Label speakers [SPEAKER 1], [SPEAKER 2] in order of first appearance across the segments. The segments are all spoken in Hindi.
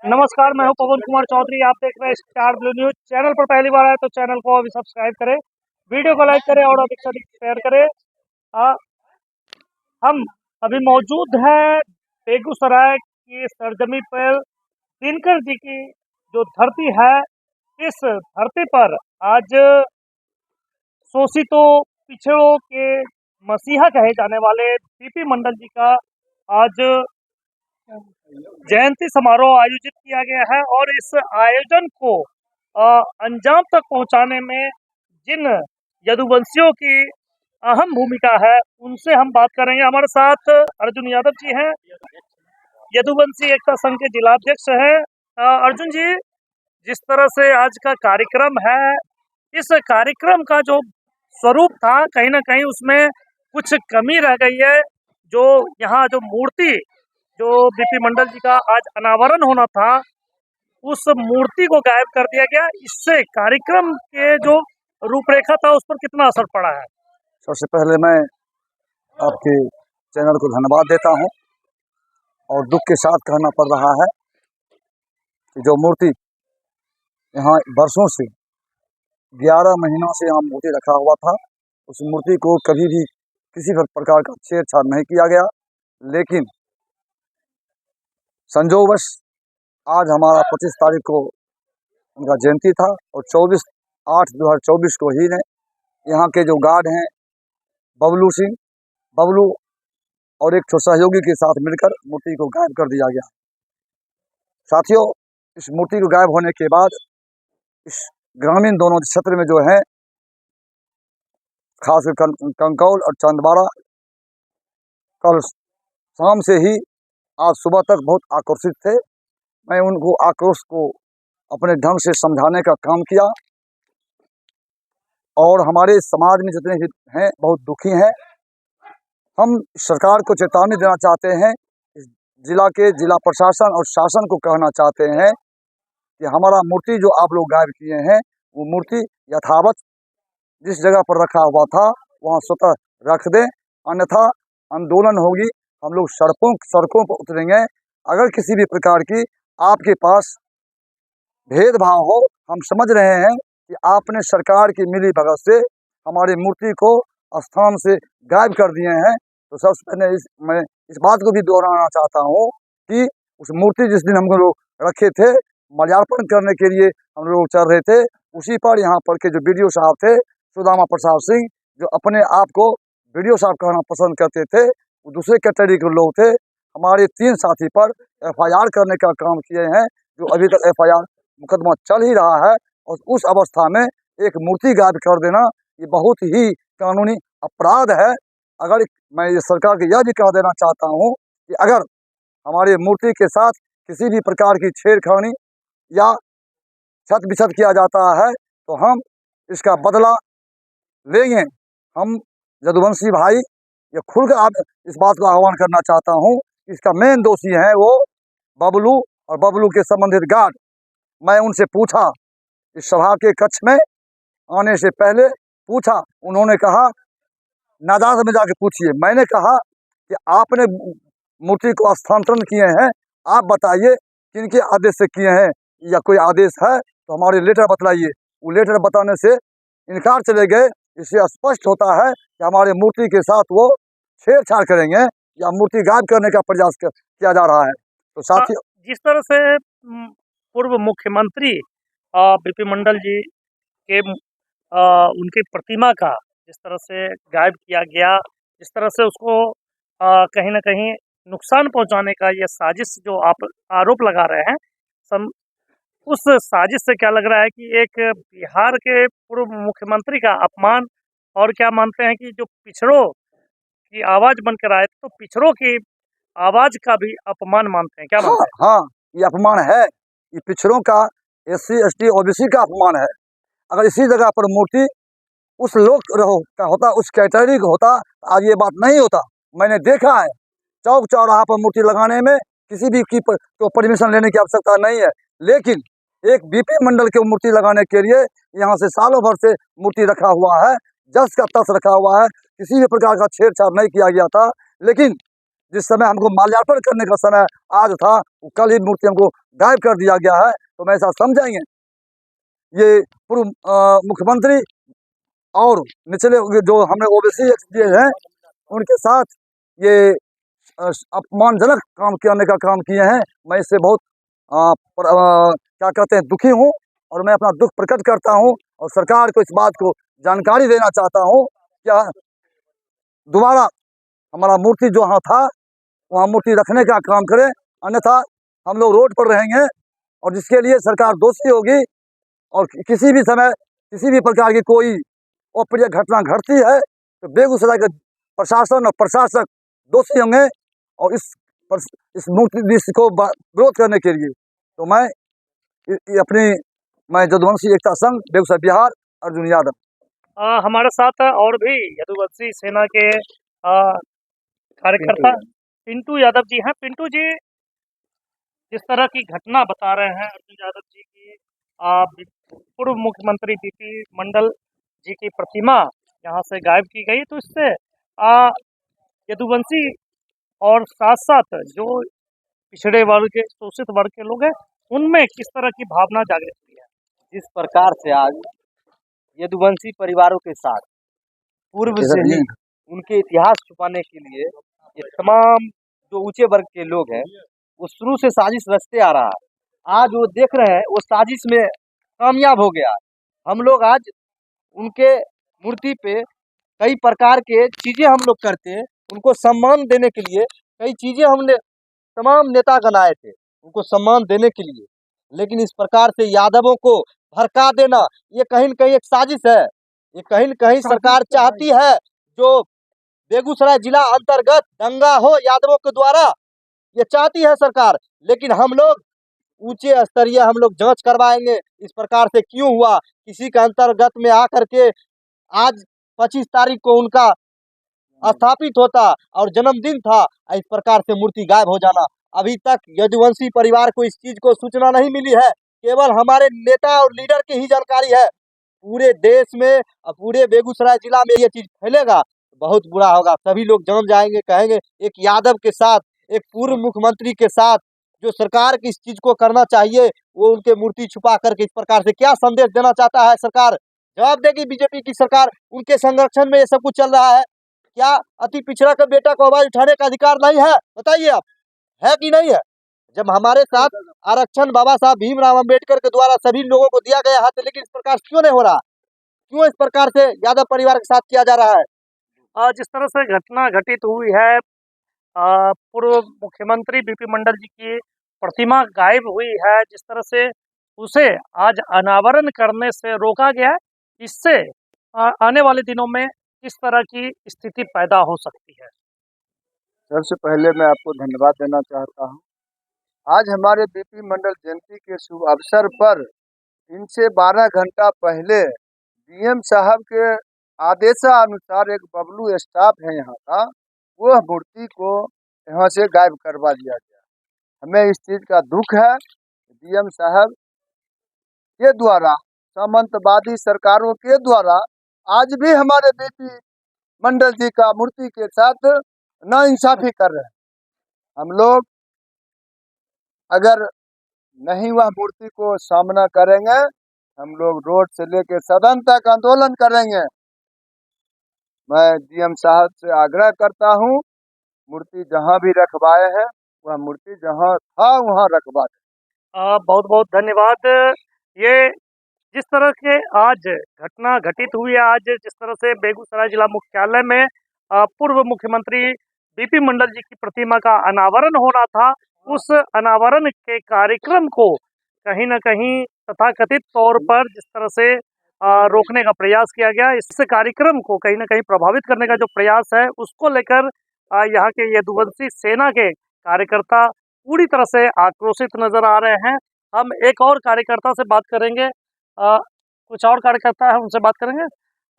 [SPEAKER 1] नमस्कार, मैं हूं पवन कुमार चौधरी। आप देख रहे हैं स्टार ब्लू न्यूज। चैनल पर पहली बार आए तो चैनल को अभी सब्सक्राइब करें, वीडियो को लाइक करें और अधिक से अधिक शेयर करें। आ, हम अभी मौजूद हैं बेगूसराय की सरजमी पर, दिनकर जी की जो धरती है। इस धरती पर आज शोषितों, पिछड़ों के मसीहा कहे जाने वाले बीपी मंडल जी का आज जयंती समारोह आयोजित किया गया है। और इस आयोजन को अंजाम तक पहुंचाने में जिन यदुवंशियों की अहम भूमिका है, उनसे हम बात करेंगे। हमारे साथ अर्जुन यादव जी हैं, यदुवंशी एकता संघ के जिलाध्यक्ष हैं। अर्जुन जी, जिस तरह से आज का कार्यक्रम है, इस कार्यक्रम का जो स्वरूप था, कहीं ना कहीं उसमें कुछ कमी रह गई है। जो यहाँ जो मूर्ति, जो बीपी मंडल जी का आज अनावरण होना था, उस मूर्ति को गायब कर दिया गया। इससे कार्यक्रम के जो रूपरेखा था उस पर कितना असर पड़ा है?
[SPEAKER 2] सबसे पहले मैं आपके चैनल को धन्यवाद देता हूं और दुख के साथ कहना पड़ रहा है कि जो मूर्ति यहाँ वर्षों से 11 महीनों से यहाँ मूर्ति रखा हुआ था, उस मूर्ति को कभी भी किसी प्रकार का छेड़छाड़ नहीं किया गया। लेकिन संजोगवश आज हमारा 25 तारीख को उनका जयंती था और 24/8/2024 को ही ने यहाँ के जो गार्ड हैं बबलू और एक सहयोगी के साथ मिलकर मूर्ति को गायब कर दिया गया। साथियों, इस मूर्ति को गायब होने के बाद इस ग्रामीण दोनों क्षेत्र में जो है, खासकर कंकौल और चंदवाड़ा, कल शाम से ही आज सुबह तक बहुत आक्रोशित थे। मैं उनको आक्रोश को अपने ढंग से समझाने का काम किया और हमारे समाज में जितने भी हैं बहुत दुखी हैं। हम सरकार को चेतावनी देना चाहते हैं, जिला प्रशासन और शासन को कहना चाहते हैं कि हमारा मूर्ति जो आप लोग गायब किए हैं, वो मूर्ति यथावत जिस जगह पर रखा हुआ था वहाँ स्वतः रख दें, अन्यथा आंदोलन होगी। हम लोग सड़कों पर उतरेंगे। अगर किसी भी प्रकार की आपके पास भेदभाव हो, हम समझ रहे हैं कि आपने सरकार की मिली भगत से हमारी मूर्ति को स्थान से गायब कर दिए हैं, तो सबसे पहले मैं इस बात को भी दोहराना चाहता हूँ कि उस मूर्ति जिस दिन हम लोग रखे थे, मल्यार्पण करने के लिए हम लोग चल रहे थे, उसी पर यहाँ पर के जो वीडियो साहब थे, सुदामा प्रसाद सिंह, जो अपने आप को वीडियो साहब कहना पसंद करते थे, वो दूसरे कैटेगरी के लोग थे। हमारे 3 साथी पर FIR करने का काम किए हैं, जो अभी तक FIR मुकदमा चल ही रहा है। और उस अवस्था में एक मूर्ति गायब कर देना ये बहुत ही कानूनी अपराध है। अगर मैं ये सरकार को यह भी कह देना चाहता हूँ कि अगर हमारी मूर्ति के साथ किसी भी प्रकार की छेड़खानी या छत बिछत किया जाता है तो हम इसका बदला लेंगे। हम यदुवंशी भाई ये खुलकर आप इस बात को आह्वान करना चाहता हूँ कि इसका मेन दोषी है वो बबलू और बबलू के संबंधित गार्ड। मैं उनसे पूछा, इस सभा के कक्ष में आने से पहले पूछा, उन्होंने कहा नाजायज में जाके पूछिए। मैंने कहा कि आपने मूर्ति को स्थानांतरण किए हैं, आप बताइए किनके आदेश से किए हैं, या कोई आदेश है तो हमारे लेटर बतलाइए। वो लेटर बताने से इनकार चले गए। इससे स्पष्ट होता है कि हमारे मूर्ति के साथ वो छेड़छाड़ करेंगे या मूर्ति गायब करने का प्रयास किया जा रहा है। तो साथियों,
[SPEAKER 1] जिस तरह से पूर्व मुख्यमंत्री बीपी मंडल जी के उनकी प्रतिमा का जिस तरह से गायब किया गया, जिस तरह से उसको कहीं ना कहीं नुकसान पहुंचाने का ये साजिश जो आप आरोप लगा रहे हैं, उस साजिश से क्या लग रहा है कि एक बिहार के पूर्व मुख्यमंत्री का अपमान, और क्या मानते हैं कि जो पिछड़ों की आवाज बनकर आए तो पिछड़ों की आवाज का भी अपमान मानते हैं? क्या मानते हैं?
[SPEAKER 2] हाँ, ये अपमान है। ये पिछड़ों का, SC ST OBC का अपमान है। अगर इसी जगह पर मूर्ति उस लोग का होता, उस कैटेगरी का होता, आज ये बात नहीं होता। मैंने देखा है चौक चौराहा पर मूर्ति लगाने में किसी भी की तो परमिशन लेने की आवश्यकता नहीं है, लेकिन एक बीपी मंडल के मूर्ति लगाने के लिए यहाँ से सालों भर से मूर्ति रखा हुआ है, जस का तस रखा हुआ है, किसी भी प्रकार का छेड़छाड़ नहीं किया गया था। लेकिन जिस समय हमको माल्यार्पण करने का समय आज था, वो कल ही मूर्ति हमको गायब कर दिया गया है, तो मैं ऐसा समझाएंगे। ये पूर्व मुख्यमंत्री और निचले जो हमने ओबीसी दिए हैं, उनके साथ ये अपमानजनक काम करने का काम किए हैं। मैं इससे बहुत क्या कहते हैं, दुखी हूँ, और मैं अपना दुख प्रकट करता हूँ, और सरकार को इस बात को जानकारी देना चाहता हूँ। क्या दोबारा हमारा मूर्ति जो वहाँ था, वहाँ मूर्ति रखने का काम करें, अन्यथा हम लोग रोड पर रहेंगे, और जिसके लिए सरकार दोषी होगी। और किसी भी समय किसी भी प्रकार की कोई अप्रिय घटना घटती है, तो बेगूसराय के प्रशासन और प्रशासक दोषी होंगे, और इस मूर्ति को विरोध करने के लिए तो मैं मैं यदुवंशी एकता संघ बेगूसराय बिहार, अर्जुन यादव।
[SPEAKER 1] हमारे साथ और भी यदुवंशी सेना के कार्यकर्ता पिंटू यादव जी हैं। पिंटू जी, जिस तरह की घटना बता रहे हैं अर्जुन यादव जी की, पूर्व मुख्यमंत्री बीपी मंडल जी की प्रतिमा यहाँ से गायब की गई, तो इससे यदुवंशी और साथ साथ जो पिछड़े वर्ग के, शोषित वर्ग के लोग हैं, उनमें किस तरह की भावना जागृत हुई है?
[SPEAKER 3] जिस प्रकार से आज यदुवंशी परिवारों के साथ पूर्व से ही उनके इतिहास छुपाने के लिए ये तमाम जो ऊंचे वर्ग के लोग हैं, वो शुरू से साजिश रचते आ रहा है। आज वो देख रहे हैं वो साजिश में कामयाब हो गया। हम लोग आज उनके मूर्ति पे कई प्रकार के चीजें हम लोग करते हैं, उनको सम्मान देने के लिए कई चीजें हमने तमाम नेतागण आए थे उनको सम्मान देने के लिए, लेकिन इस प्रकार से यादवों को भड़का देना ये कहीं न कहीं एक साजिश है। ये कहीं न कहीं सरकार चाहती है जो बेगूसराय जिला अंतर्गत दंगा हो यादवों के द्वारा, ये चाहती है सरकार। लेकिन हम लोग ऊंचे स्तरीय हम लोग जांच करवाएंगे इस प्रकार से क्यों हुआ, किसी के अंतर्गत में आकर के आज 25 तारीख को उनका स्थापित होता और जन्मदिन था, इस प्रकार से मूर्ति गायब हो जाना। अभी तक यदुवंशी परिवार को इस चीज को सूचना नहीं मिली है, केवल हमारे नेता और लीडर की ही जानकारी है। पूरे देश में और पूरे बेगूसराय जिला में ये चीज फैलेगा, बहुत बुरा होगा। सभी लोग जान जाएंगे, कहेंगे एक यादव के साथ, एक पूर्व मुख्यमंत्री के साथ जो सरकार की इस चीज को करना चाहिए, वो उनके मूर्ति छुपा करके इस प्रकार से क्या संदेश देना चाहता है सरकार? जवाब देगी बीजेपी की सरकार। उनके संरक्षण में ये सब कुछ चल रहा है। क्या अति पिछड़ा का बेटा को आवाज उठाने का अधिकार नहीं है? बताइए आप, है कि नहीं है? जब हमारे साथ आरक्षण बाबा साहब भीमराव अंबेडकर के द्वारा सभी लोगों को दिया गया है, तो लेकिन इस प्रकार क्यों नहीं हो रहा? क्यों इस प्रकार से यादव परिवार के साथ किया जा रहा है?
[SPEAKER 1] जिस तरह से घटना घटित हुई है, पूर्व मुख्यमंत्री बीपी मंडल जी की प्रतिमा गायब हुई है, जिस तरह से उसे आज अनावरण करने से रोका गया है, इससे आने वाले दिनों में किस तरह की स्थिति पैदा हो सकती है?
[SPEAKER 4] सबसे पहले मैं आपको धन्यवाद देना चाहता हूं। आज हमारे बीपी मंडल जयंती के शुभ अवसर पर इनसे 12 घंटा पहले डीएम साहब के आदेशानुसार एक बबलू स्टाफ है यहाँ का, वह मूर्ति को यहाँ से गायब करवा दिया गया। हमें इस चीज का दुख है। डीएम साहब के द्वारा, सामंतवादी सरकारों के द्वारा आज भी हमारे बीपी मंडल जी का मूर्ति के साथ नाइंसाफी कर रहे हैं। हम लोग अगर नहीं वह मूर्ति को सामना करेंगे, हम लोग रोड से लेकर सदन तक आंदोलन करेंगे। मैं डीएम साहब से आग्रह करता हूं, मूर्ति जहां भी रखवाए हैं वह मूर्ति जहां था वहां रखवा दें।
[SPEAKER 1] बहुत बहुत धन्यवाद। ये जिस तरह के आज घटना घटित हुई है, आज जिस तरह से बेगूसराय जिला मुख्यालय में पूर्व मुख्यमंत्री बीपी मंडल जी की प्रतिमा का अनावरण होना था, उस अनावरण के कार्यक्रम को कहीं न कहीं तथाकथित तौर पर जिस तरह से रोकने का प्रयास किया गया, इस कार्यक्रम को कहीं न कहीं प्रभावित करने का जो प्रयास है, उसको लेकर यहाँ के यदुवंशी सेना के कार्यकर्ता पूरी तरह से आक्रोशित नजर आ रहे हैं। हम एक और कार्यकर्ता से बात करेंगे, कुछ और कार्यकर्ता है उनसे बात करेंगे।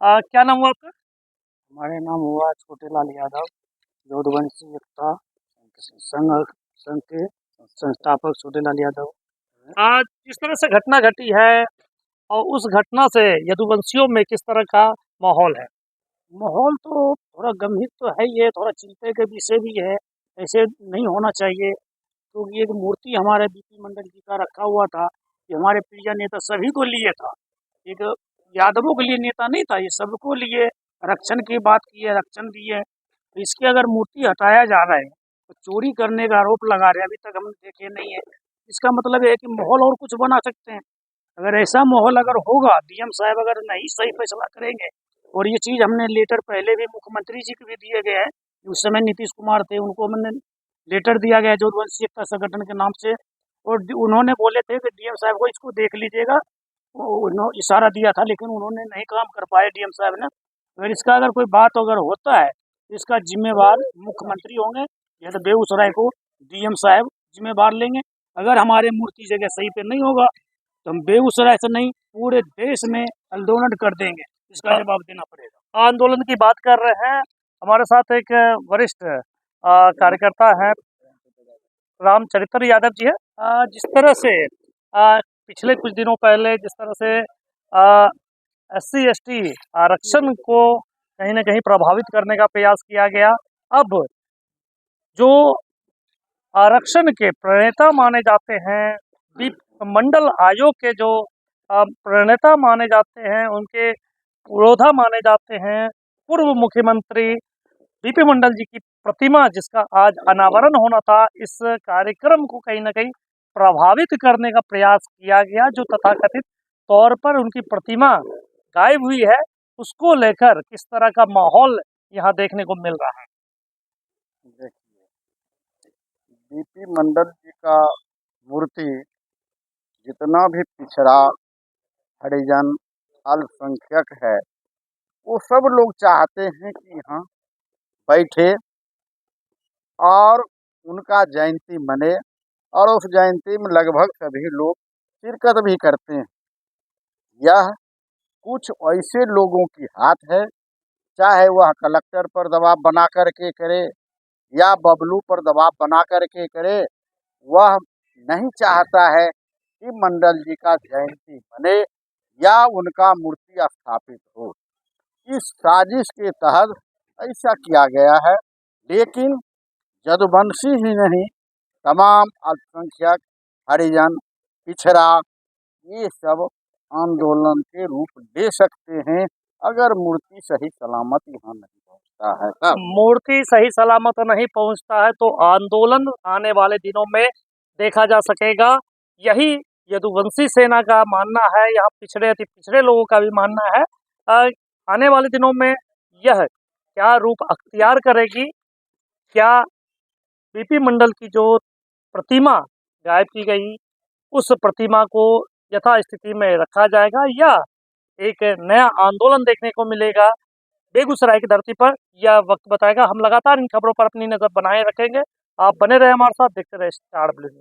[SPEAKER 1] क्या नाम हुआ आपका?
[SPEAKER 5] हमारे नाम हुआ छोटेलाल यादव, यदुवंशी एकता संघ के संस्थापक छोटेलाल यादव।
[SPEAKER 1] आज जिस तरह से घटना घटी है और उस घटना से यदुवंशियों में किस तरह का माहौल है?
[SPEAKER 5] माहौल तो थोड़ा गंभीर तो है, ये थोड़ा चिंता का विषय भी है। ऐसे नहीं होना चाहिए, क्योंकि एक मूर्ति हमारे बीपी मंडल जी का रखा हुआ था, ये हमारे प्रिय नेता सभी को लिए था, एक यादवों के लिए नेता नहीं था, ये सबको लिए रक्षण की बात की है, रक्षण दिए। तो इसकी अगर मूर्ति हटाया जा रहा है तो चोरी करने का आरोप लगा रहे हैं, अभी तक हम देखे नहीं है। इसका मतलब है कि माहौल और कुछ बना सकते हैं। अगर ऐसा माहौल अगर होगा, डीएम साहब अगर नहीं सही फैसला करेंगे, और ये चीज़ हमने लेटर पहले भी मुख्यमंत्री जी को भी दिए गए हैं, उस समय नीतीश कुमार थे, उनको हमने लेटर दिया गया जोधवंशी एकता संगठन के नाम से, और उन्होंने बोले थे कि डीएम साहब को इसको देख लीजिएगा, इशारा दिया था, लेकिन उन्होंने नहीं काम कर पाए डीएम साहब ने। अगर इसका अगर कोई बात अगर होता है तो इसका जिम्मेवार मुख्यमंत्री होंगे, या तो बेगूसराय को डीएम साहब जिम्मेवार लेंगे। अगर हमारे मूर्ति जगह सही पे नहीं होगा तो हम बेगूसराय से नहीं पूरे देश में आंदोलन कर देंगे, इसका जवाब देना पड़ेगा।
[SPEAKER 1] आंदोलन की बात कर रहे हैं, हमारे साथ एक वरिष्ठ कार्यकर्ता है, रामचरित्र यादव जी है। जिस तरह से पिछले कुछ दिनों पहले जिस तरह से SC/ST आरक्षण को कहीं ना कहीं प्रभावित करने का प्रयास किया गया, अब जो आरक्षण के प्रणेता माने जाते हैं, मंडल आयोग के जो प्रणेता माने जाते हैं, उनके पुरोधा माने जाते हैं, पूर्व मुख्यमंत्री बीपी मंडल जी की प्रतिमा जिसका आज अनावरण होना था, इस कार्यक्रम को कहीं ना कहीं प्रभावित करने का प्रयास किया गया। जो तथाकथित तौर पर उनकी प्रतिमा गायब हुई है, उसको लेकर किस तरह का माहौल यहाँ देखने को मिल रहा है?
[SPEAKER 4] देखिए, बीपी मंडल जी का मूर्ति जितना भी पिछड़ा, हरिजन, अल्पसंख्यक है, वो सब लोग चाहते हैं कि यहाँ बैठे और उनका जयंती मने, और उस जयंती में लगभग सभी लोग शिरकत भी करते हैं। यह कुछ ऐसे लोगों की हाथ है, चाहे वह कलेक्टर पर दबाव बना करके करे या बबलू पर दबाव बना करके करे, वह नहीं चाहता है कि मंडल जी का जयंती बने या उनका मूर्ति स्थापित हो। इस साजिश के तहत ऐसा किया गया है, लेकिन जदुवंशी ही नहीं, तमाम अल्पसंख्यक, हरिजन, पिछड़ा, ये सब आंदोलन के रूप ले सकते हैं अगर मूर्ति सही सलामत यहाँ नहीं पहुँचता है तब।
[SPEAKER 1] मूर्ति सही सलामत नहीं पहुंचता है तो आंदोलन आने वाले दिनों में देखा जा सकेगा। यही यदुवंशी सेना का मानना है, यहाँ पिछड़े अति पिछड़े लोगों का भी मानना है। आने वाले दिनों में यह क्या रूप अख्तियार करेगी, क्या बीपी मंडल की जो प्रतिमा गायब की गई, उस प्रतिमा को यथास्थिति में रखा जाएगा, या एक नया आंदोलन देखने को मिलेगा बेगूसराय की धरती पर, यह वक्त बताएगा। हम लगातार इन खबरों पर अपनी नजर बनाए रखेंगे। आप बने रहे हमारे साथ, देखते रहे स्टार ब्लू न्यूज़।